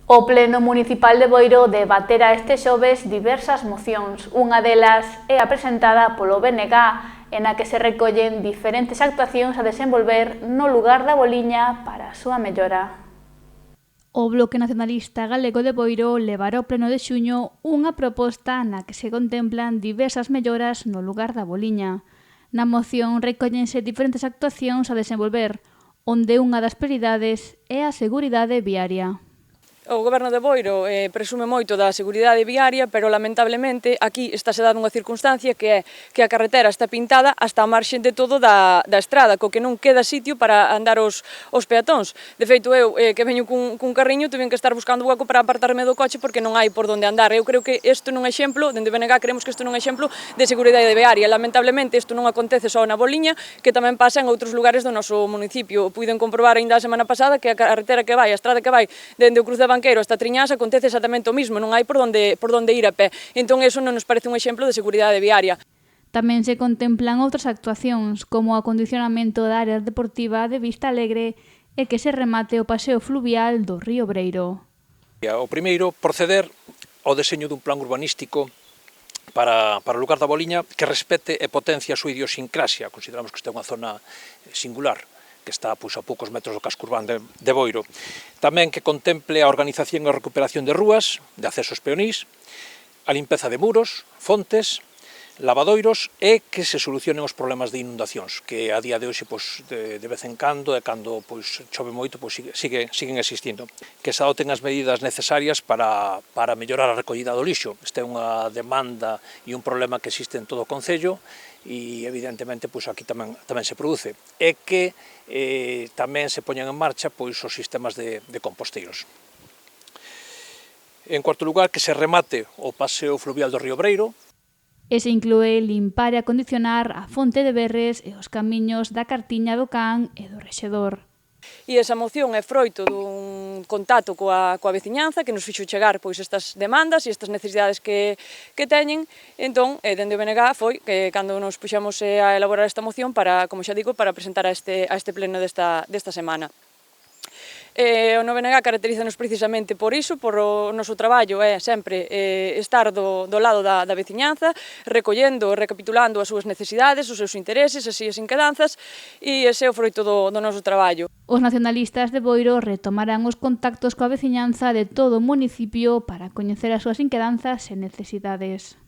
O Pleno Municipal de Boiro debatera este xoves diversas mocións. Unha delas é a presentada polo BNG, en a que se recollen diferentes actuacións a desenvolver no lugar da Boliña para a súa mellora. O Bloque Nacionalista Galego de Boiro levará ao pleno de xuño unha proposta na que se contemplan diversas melloras no lugar da Boliña. Na moción recóllense diferentes actuacións a desenvolver, onde unha das prioridades é a seguridade viaria. O Goberno de Boiro presume moito da seguridade viaria, pero lamentablemente aquí estáse dando unha circunstancia que é que a carretera está pintada hasta a marxen de todo da estrada, co que non queda sitio para andar os peatóns. De feito, eu que veño cun carriño, tuven que estar buscando hueco para apartarme do coche porque non hai por onde andar. Eu creo que isto non é exemplo, dende BNG creemos que isto non é exemplo de seguridade viaria. Lamentablemente isto non acontece só na Boliña, que tamén pasa en outros lugares do noso municipio. Puiden comprobar aínda a semana pasada que a carretera que vai, a estrada que vai dende o Cruz de Banqueiro hasta Triñás acontece exatamente o mismo, non hai por onde ir a pé. Entón, eso non nos parece un exemplo de seguridade viaria. Tamén se contemplan outras actuacións, como o acondicionamento da área deportiva de Vista Alegre e que se remate o paseo fluvial do río Breiro. O primeiro, proceder ao deseño dun plan urbanístico para o lugar da Boliña que respete e potencie a súa idiosincrasia. Consideramos que esta é unha zona singular, que está a poucos metros do casco urbano de Boiro. Tamén que contemple a organización e a recuperación de rúas, de accesos peonís, a limpeza de muros, fontes, lavadoiros e que se solucionen os problemas de inundacións, que a día de hoxe de vez en cando, e cando chove moito, siguen existindo. Que se adoten as medidas necesarias para mellorar a recollida do lixo. Esta é unha demanda e un problema que existe en todo o concello e evidentemente aquí tamén se produce. E que tamén se poñan en marcha os sistemas de composteiros. En cuarto lugar, que se remate o paseo fluvial do río Breiro. E se inclúe limpar e acondicionar a fonte de Berres e os camiños da Cartiña do Can e do Rexedor. E esa moción é froito dun contacto coa veciñanza que nos fixo chegar estas demandas e estas necesidades que teñen. Entón, dende o BNG foi que cando nos puxamos a elaborar esta moción para, como xa digo, para presentar a este pleno desta semana. O BNG caracterízanos precisamente por iso, por o noso traballo é sempre estar do lado da veciñanza, recollendo, recapitulando as súas necesidades, os seus intereses, as súas inquedanzas, e ese é o froito do noso traballo. Os nacionalistas de Boiro retomarán os contactos coa veciñanza de todo o municipio para coñecer as súas inquedanzas e necesidades.